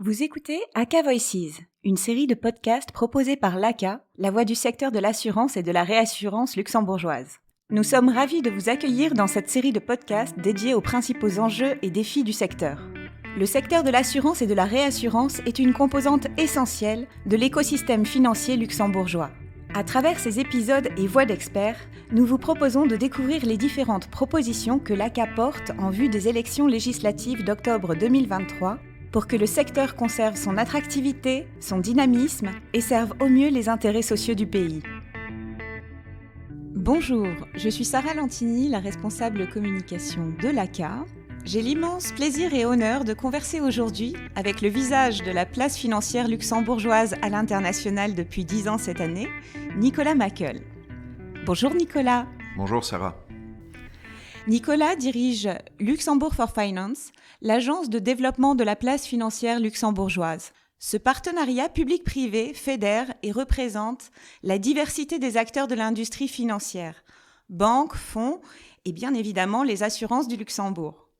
Vous écoutez ACA Voices, une série de podcasts proposés par l'ACA, la voix du secteur de l'assurance et de la réassurance luxembourgeoise. Nous sommes ravis de vous accueillir dans cette série de podcasts dédiés aux principaux enjeux et défis du secteur. Le secteur de l'assurance et de la réassurance est une composante essentielle de l'écosystème financier luxembourgeois. À travers ces épisodes et voix d'experts, nous vous proposons de découvrir les différentes propositions que l'ACA porte en vue des élections législatives d'octobre 2023 pour que le secteur conserve son attractivité, son dynamisme et serve au mieux les intérêts sociaux du pays. Bonjour, je suis Sarah Lantini, la responsable communication de l'ACA. J'ai l'immense plaisir et honneur de converser aujourd'hui avec le visage de la place financière luxembourgeoise à l'international depuis 10 ans cette année, Nicolas Mackel. Bonjour Nicolas. Bonjour Sarah. Nicolas dirige Luxembourg for Finance, l'agence de développement de la place financière luxembourgeoise. Ce partenariat public-privé fédère et représente la diversité des acteurs de l'industrie financière, banques, fonds et bien évidemment les assurances du Luxembourg.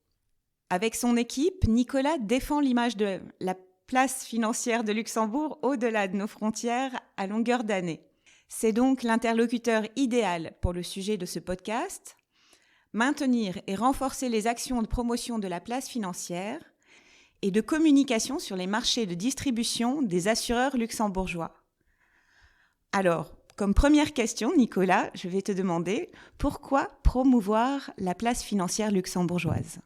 Avec son équipe, Nicolas défend l'image de la place financière de Luxembourg au-delà de nos frontières à longueur d'année. C'est donc l'interlocuteur idéal pour le sujet de ce podcast, maintenir et renforcer les actions de promotion de la place financière et de communication sur les marchés de distribution des assureurs luxembourgeois. Alors, comme première question, Nicolas, je vais te demander pourquoi promouvoir la place financière luxembourgeoise ?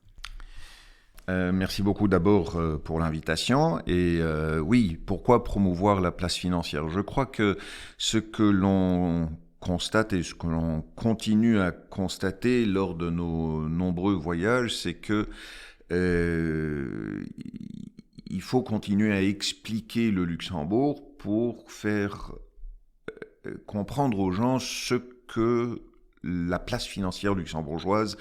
Merci beaucoup d'abord pour l'invitation. Et oui, pourquoi promouvoir la place financière ? Je crois que ce que l'on constate et ce que l'on continue à constater lors de nos nombreux voyages, c'est que il faut continuer à expliquer le Luxembourg pour faire comprendre aux gens ce que la place financière luxembourgeoise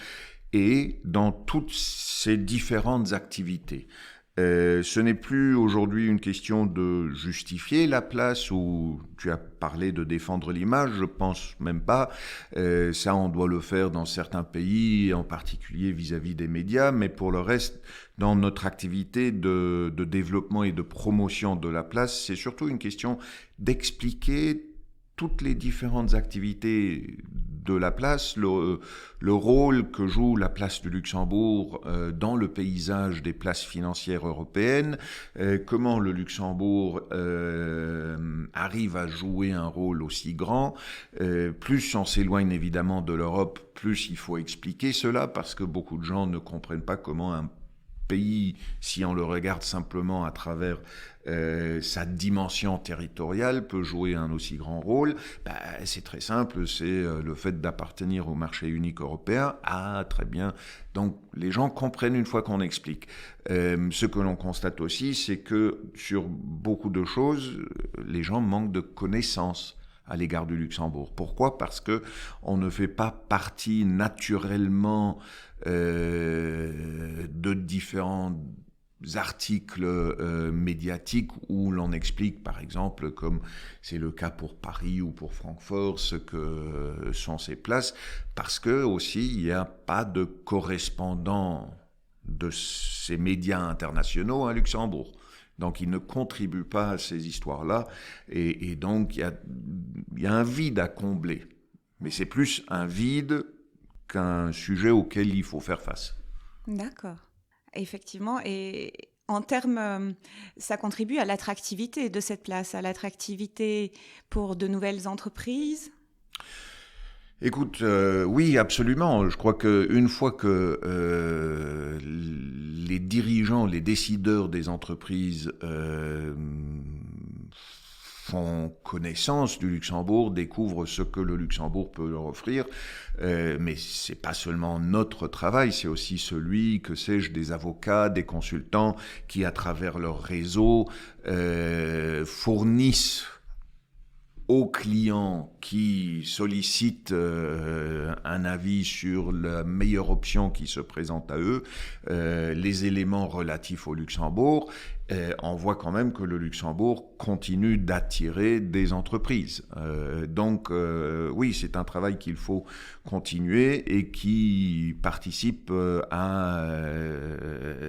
est dans toutes ses différentes activités. Ce n'est plus aujourd'hui une question de justifier la place où tu as parlé de défendre l'image, je pense même pas. Ça, on doit le faire dans certains pays, en particulier vis-à-vis des médias, mais pour le reste, dans notre activité de développement et de promotion de la place, c'est surtout une question d'expliquer toutes les différentes activités de la place, le rôle que joue la place du Luxembourg dans le paysage des places financières européennes, comment le Luxembourg arrive à jouer un rôle aussi grand. Plus on s'éloigne évidemment de l'Europe, plus il faut expliquer cela, parce que beaucoup de gens ne comprennent pas comment un pays, si on le regarde simplement à travers sa dimension territoriale, peut jouer un aussi grand rôle. C'est très simple, c'est le fait d'appartenir au marché unique européen. Ah, très bien. Donc, les gens comprennent une fois qu'on explique. Ce que l'on constate aussi, c'est que sur beaucoup de choses, les gens manquent de connaissances à l'égard du Luxembourg. Pourquoi ? Parce que on ne fait pas partie naturellement de différents articles médiatiques où l'on explique, par exemple, comme c'est le cas pour Paris ou pour Francfort, ce que sont ces places, parce que aussi il n'y a pas de correspondant de ces médias internationaux à Luxembourg. Donc, ils ne contribuent pas à ces histoires-là. Et donc, il y a un vide à combler. Mais c'est plus un vide qu'un sujet auquel il faut faire face. D'accord. Effectivement. Et en termes, ça contribue à l'attractivité de cette place, à l'attractivité pour de nouvelles entreprises ? Écoute, oui, absolument. Je crois qu'une fois que les dirigeants, les décideurs des entreprises font connaissance du Luxembourg, découvrent ce que le Luxembourg peut leur offrir, mais c'est pas seulement notre travail, c'est aussi celui, que sais-je, des avocats, des consultants qui, à travers leur réseau, fournissent aux clients qui sollicitent un avis sur la meilleure option qui se présente à eux, les éléments relatifs au Luxembourg, on voit quand même que le Luxembourg continue d'attirer des entreprises. Donc oui, c'est un travail qu'il faut continuer et qui participe à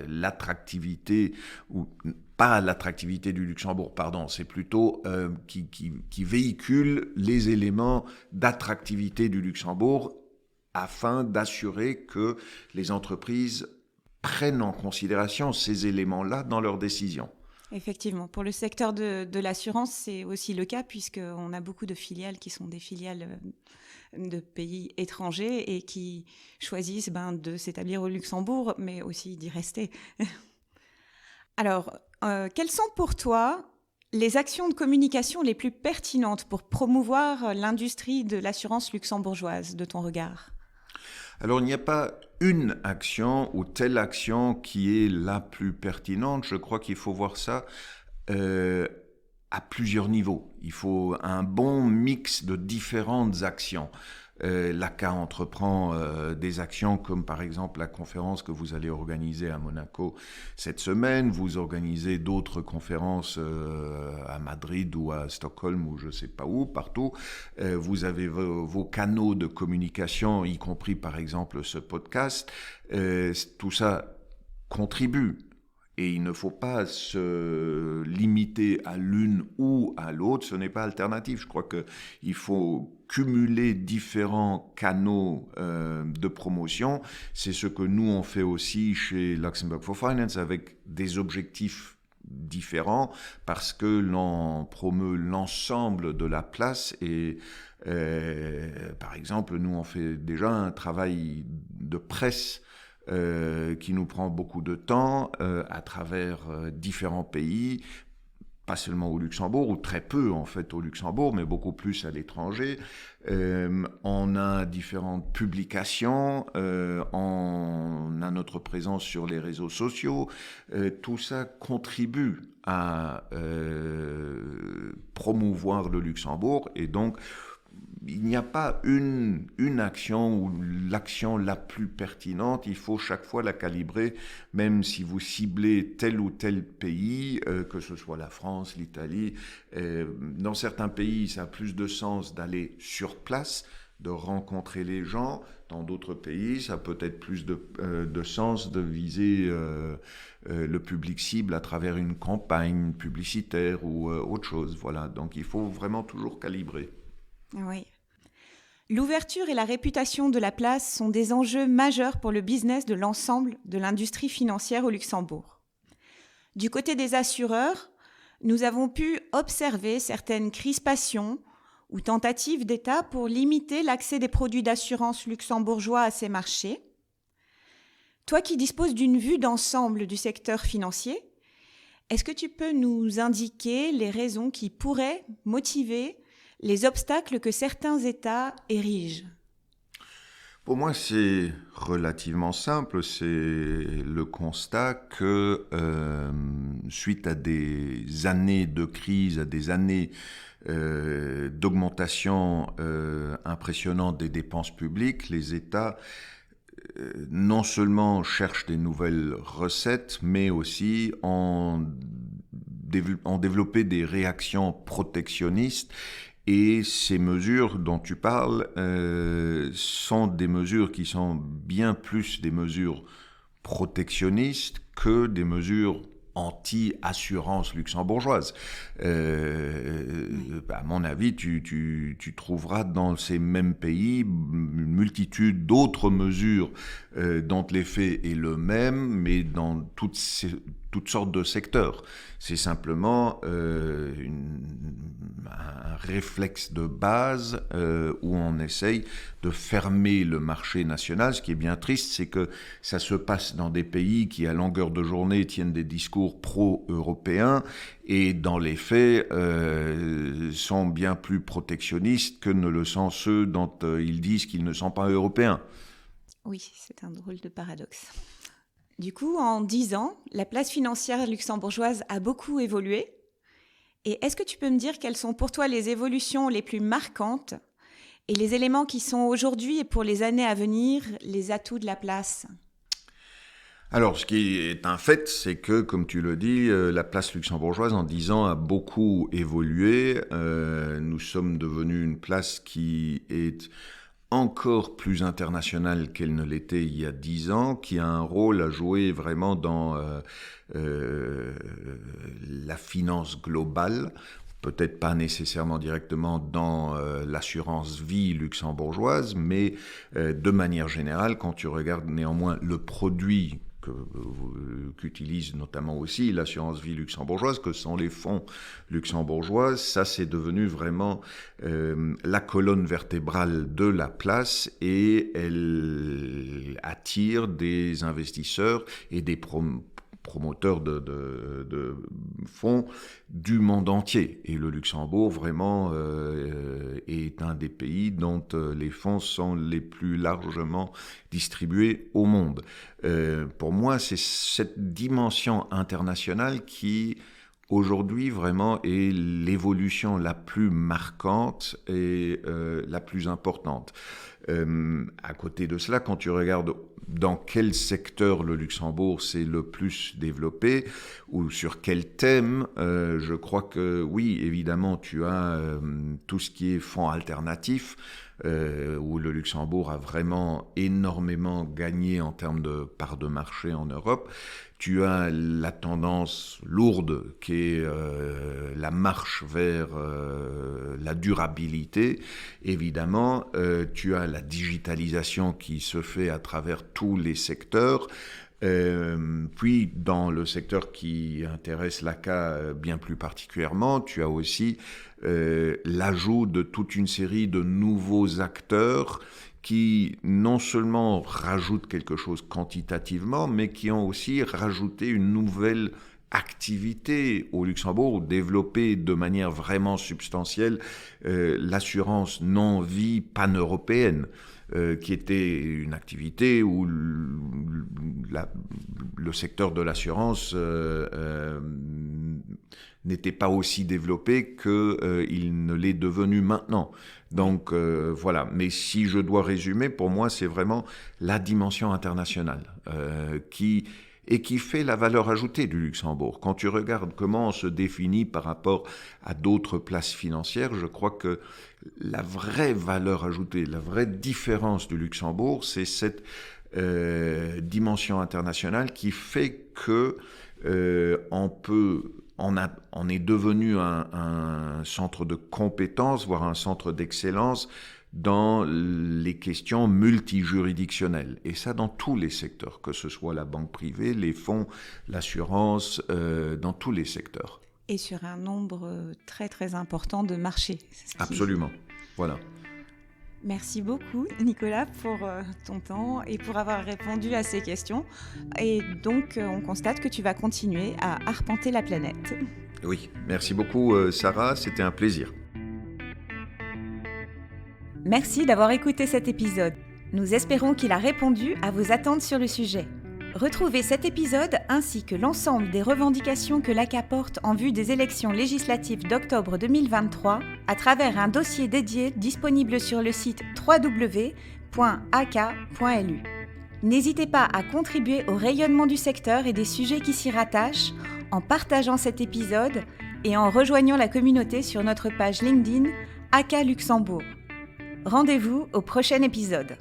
l'attractivité ou pas l'attractivité du Luxembourg, pardon, c'est plutôt qui véhicule les éléments d'attractivité du Luxembourg afin d'assurer que les entreprises prennent en considération ces éléments-là dans leurs décisions. Effectivement, pour le secteur de l'assurance, c'est aussi le cas puisqu'on a beaucoup de filiales qui sont des filiales de pays étrangers et qui choisissent de s'établir au Luxembourg, mais aussi d'y rester. Alors, quelles sont pour toi les actions de communication les plus pertinentes pour promouvoir l'industrie de l'assurance luxembourgeoise, de ton regard ? Alors, il n'y a pas une action ou telle action qui est la plus pertinente. Je crois qu'il faut voir ça à plusieurs niveaux. Il faut un bon mix de différentes actions. L'ACA entreprend des actions comme par exemple la conférence que vous allez organiser à Monaco cette semaine. Vous organisez d'autres conférences à Madrid ou à Stockholm ou je ne sais pas où, partout. Vous avez vos canaux de communication, y compris par exemple ce podcast. Tout ça contribue. Et il ne faut pas se limiter à l'une ou à l'autre, ce n'est pas alternatif. Je crois qu'il faut cumuler différents canaux de promotion. C'est ce que nous on fait aussi chez Luxembourg for Finance avec des objectifs différents parce que l'on promeut l'ensemble de la place et par exemple nous on fait déjà un travail de presse qui nous prend beaucoup de temps à travers différents pays, pas seulement au Luxembourg, ou très peu en fait au Luxembourg, mais beaucoup plus à l'étranger. On a différentes publications, on a notre présence sur les réseaux sociaux. Tout ça contribue à promouvoir le Luxembourg et donc il n'y a pas une action ou l'action la plus pertinente, il faut chaque fois la calibrer, même si vous ciblez tel ou tel pays, que ce soit la France, l'Italie. Dans certains pays, ça a plus de sens d'aller sur place, de rencontrer les gens. Dans d'autres pays, ça a peut-être plus de sens de viser le public cible à travers une campagne publicitaire ou autre chose. Voilà, donc il faut vraiment toujours calibrer. Oui. L'ouverture et la réputation de la place sont des enjeux majeurs pour le business de l'ensemble de l'industrie financière au Luxembourg. Du côté des assureurs, nous avons pu observer certaines crispations ou tentatives d'État pour limiter l'accès des produits d'assurance luxembourgeois à ces marchés. Toi qui disposes d'une vue d'ensemble du secteur financier, est-ce que tu peux nous indiquer les raisons qui pourraient motiver les obstacles que certains États érigent? Pour moi, c'est relativement simple. C'est le constat que suite à des années de crise, à des années d'augmentation impressionnante des dépenses publiques, les États non seulement cherchent des nouvelles recettes, mais aussi ont développé des réactions protectionnistes. Et ces mesures dont tu parles sont des mesures qui sont bien plus des mesures protectionnistes que des mesures anti-assurance luxembourgeoise. À mon avis, tu trouveras dans ces mêmes pays une multitude d'autres mesures dont l'effet est le même, mais dans toutes sortes de secteurs. C'est simplement un réflexe de base où on essaye de fermer le marché national. Ce qui est bien triste, c'est que ça se passe dans des pays qui, à longueur de journée, tiennent des discours pro-européens et, dans les faits, sont bien plus protectionnistes que ne le sont ceux dont ils disent qu'ils ne sont pas européens. Oui, c'est un drôle de paradoxe. Du coup, en 10 ans, la place financière luxembourgeoise a beaucoup évolué. Et est-ce que tu peux me dire quelles sont pour toi les évolutions les plus marquantes et les éléments qui sont aujourd'hui et pour les années à venir les atouts de la place ? Alors, ce qui est un fait, c'est que, comme tu le dis, la place luxembourgeoise en 10 ans a beaucoup évolué. Nous sommes devenus une place qui est encore plus internationale qu'elle ne l'était il y a 10 ans, qui a un rôle à jouer vraiment dans la finance globale, peut-être pas nécessairement directement dans l'assurance vie luxembourgeoise, mais de manière générale, quand tu regardes néanmoins le produit qu'utilise notamment aussi l'assurance vie luxembourgeoise, que sont les fonds luxembourgeois, ça c'est devenu vraiment la colonne vertébrale de la place, et elle attire des investisseurs et des promoteurs de fonds du monde entier. Et le Luxembourg, vraiment, est un des pays dont les fonds sont les plus largement distribués au monde. Pour moi, c'est cette dimension internationale qui, aujourd'hui, vraiment, est l'évolution la plus marquante et la plus importante. À côté de cela, quand tu regardes dans quel secteur le Luxembourg s'est le plus développé ou sur quel thème, je crois que oui, évidemment, tu as tout ce qui est fonds alternatifs, où le Luxembourg a vraiment énormément gagné en termes de part de marché en Europe. Tu as la tendance lourde qui est la marche vers la durabilité. Évidemment, tu as la digitalisation qui se fait à travers tous les secteurs. Puis, dans le secteur qui intéresse l'ACA bien plus particulièrement, tu as aussi l'ajout de toute une série de nouveaux acteurs qui non seulement rajoutent quelque chose quantitativement, mais qui ont aussi rajouté une nouvelle activité au Luxembourg, ou développé de manière vraiment substantielle l'assurance non-vie pan-européenne, qui était une activité où le secteur de l'assurance n'était pas aussi développé qu'il ne l'est devenu maintenant. Donc voilà, mais si je dois résumer, pour moi c'est vraiment la dimension internationale qui fait la valeur ajoutée du Luxembourg. Quand tu regardes comment on se définit par rapport à d'autres places financières, je crois que la vraie valeur ajoutée, la vraie différence du Luxembourg, c'est cette dimension internationale qui fait que on est devenu un centre de compétences, voire un centre d'excellence dans les questions multijuridictionnelles. Et ça dans tous les secteurs, que ce soit la banque privée, les fonds, l'assurance, dans tous les secteurs. Et sur un nombre très très important de marchés. Absolument, voilà. Merci beaucoup Nicolas pour ton temps et pour avoir répondu à ces questions. Et donc on constate que tu vas continuer à arpenter la planète. Oui, merci beaucoup Sarah, c'était un plaisir. Merci d'avoir écouté cet épisode. Nous espérons qu'il a répondu à vos attentes sur le sujet. Retrouvez cet épisode ainsi que l'ensemble des revendications que l'ACA porte en vue des élections législatives d'octobre 2023 à travers un dossier dédié disponible sur le site www.aca.lu. N'hésitez pas à contribuer au rayonnement du secteur et des sujets qui s'y rattachent en partageant cet épisode et en rejoignant la communauté sur notre page LinkedIn ACA Luxembourg. Rendez-vous au prochain épisode.